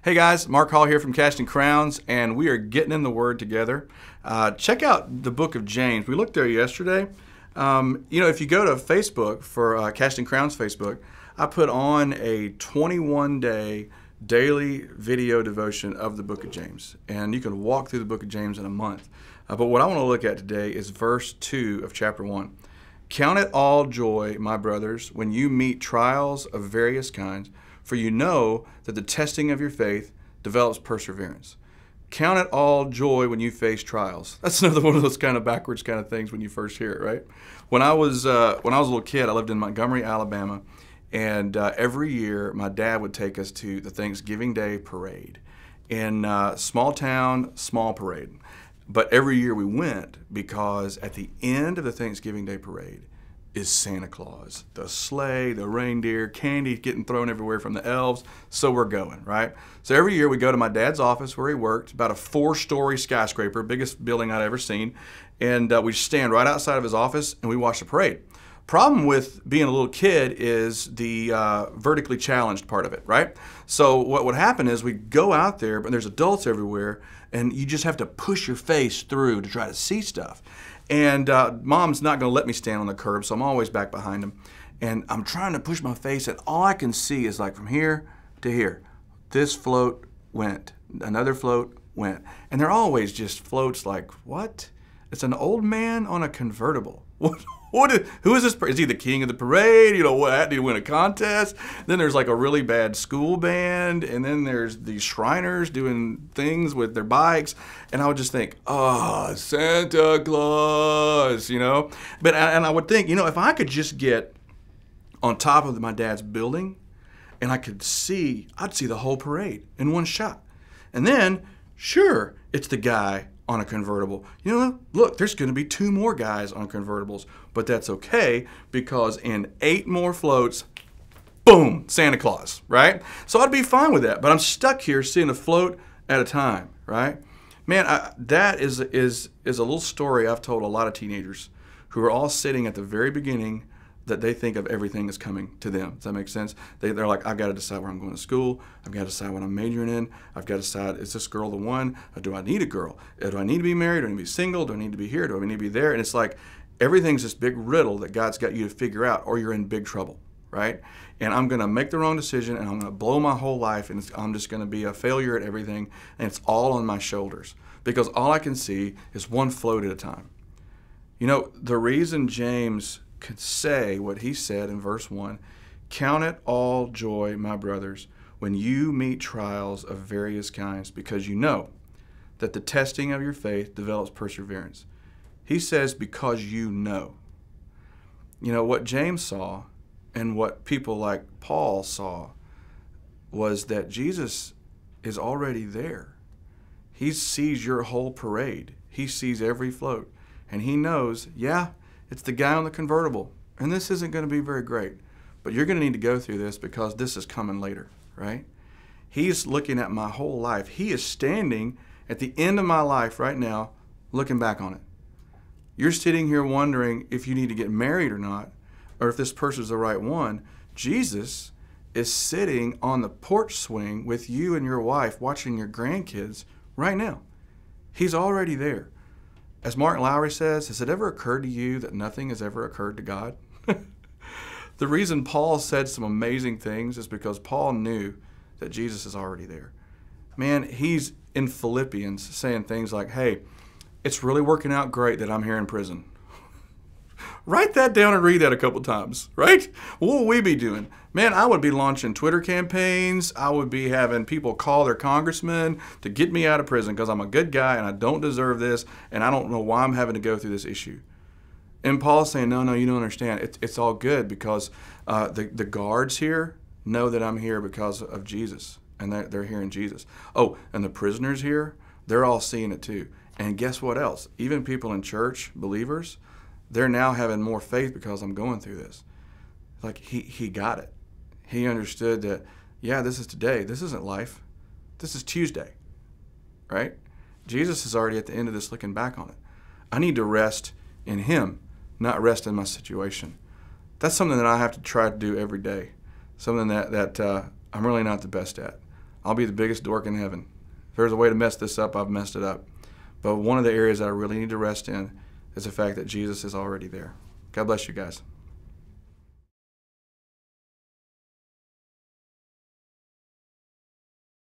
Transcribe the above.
Hey guys, Mark Hall here from Casting Crowns, and we are getting in the Word together. Check out the book of James. We looked there yesterday. If you go to Facebook for Casting Crowns Facebook, I put on a 21-day daily video devotion of the book of James, and you can walk through the book of James in a month. But what I want to look at today is verse 2 of chapter 1. Count it all joy, my brothers, when you meet trials of various kinds, for you know that the testing of your faith develops perseverance. Count it all joy when you face trials. That's another one of those kind of backwards kind of things when you first hear it, right? When I was a little kid, I lived in Montgomery, Alabama, and every year my dad would take us to the Thanksgiving Day parade. In small town, small parade. But every year we went because at the end of the Thanksgiving Day parade is Santa Claus. The sleigh, the reindeer, candy getting thrown everywhere from the elves. So we're going, right? So every year we go to my dad's office where he worked, about a 4-story skyscraper, biggest building I'd ever seen. And we stand right outside of his office and we watch the parade. Problem with being a little kid is the vertically challenged part of it, right? So what would happen is we go out there, but there's adults everywhere, and you just have to push your face through to try to see stuff. And Mom's not going to let me stand on the curb, so I'm always back behind him. And I'm trying to push my face, and all I can see is like from here to here. This float went. Another float went. And they're always just floats like, what? It's an old man on a convertible. Who is this? Is he the king of the parade? You know, what? Did he win a contest? Then there's like a really bad school band, and then there's these Shriners doing things with their bikes, and I would just think, oh, Santa Claus, you know? But and I would think, you know, if I could just get on top of my dad's building, and I'd see the whole parade in one shot. And then, sure, it's the guy on a convertible. You know, look, there's going to be 2 more guys on convertibles, but that's okay because in 8 more floats, boom, Santa Claus, right? So I'd be fine with that, but I'm stuck here seeing a float at a time, right? Man, that is a little story I've told a lot of teenagers who are all sitting at the very beginning that they think of everything is coming to them. Does that make sense? They're like, I've got to decide where I'm going to school. I've got to decide what I'm majoring in. I've got to decide, is this girl the one? Or do I need a girl? Do I need to be married? Do I need to be single? Do I need to be here? Do I need to be there? And it's like everything's this big riddle that God's got you to figure out, or you're in big trouble, right? And I'm going to make the wrong decision, and I'm going to blow my whole life, and I'm just going to be a failure at everything, and it's all on my shoulders because all I can see is one float at a time. You know, the reason James could say what he said in verse 1, count it all joy, my brothers, when you meet trials of various kinds, because you know that the testing of your faith develops perseverance. He says, because you know. You know, what James saw and what people like Paul saw was that Jesus is already there. He sees your whole parade. He sees every float. And he knows, yeah, it's the guy on the convertible, and this isn't going to be very great, but you're going to need to go through this because this is coming later, right? He's looking at my whole life. He is standing at the end of my life right now, looking back on it. You're sitting here wondering if you need to get married or not, or if this person's the right one. Jesus is sitting on the porch swing with you and your wife watching your grandkids right now. He's already there. As Martin Lowry says, has it ever occurred to you that nothing has ever occurred to God? The reason Paul said some amazing things is because Paul knew that Jesus is already there. Man, he's in Philippians saying things like, hey, it's really working out great that I'm here in prison. Write that down and read that a couple times, right? What would we be doing? Man, I would be launching Twitter campaigns. I would be having people call their congressman to get me out of prison because I'm a good guy and I don't deserve this and I don't know why I'm having to go through this issue. And Paul's saying, no, you don't understand. It's all good because the guards here know that I'm here because of Jesus, and they're hearing Jesus. Oh, and the prisoners here, they're all seeing it too. And guess what else? Even people in church, believers, they're now having more faith because I'm going through this. Like he got it. He understood that, yeah, this is today. This isn't life. This is Tuesday, right? Jesus is already at the end of this looking back on it. I need to rest in him, not rest in my situation. That's something that I have to try to do every day, something that I'm really not the best at. I'll be the biggest dork in heaven. If there's a way to mess this up, I've messed it up. But one of the areas that I really need to rest in is the fact that Jesus is already there. God bless you guys.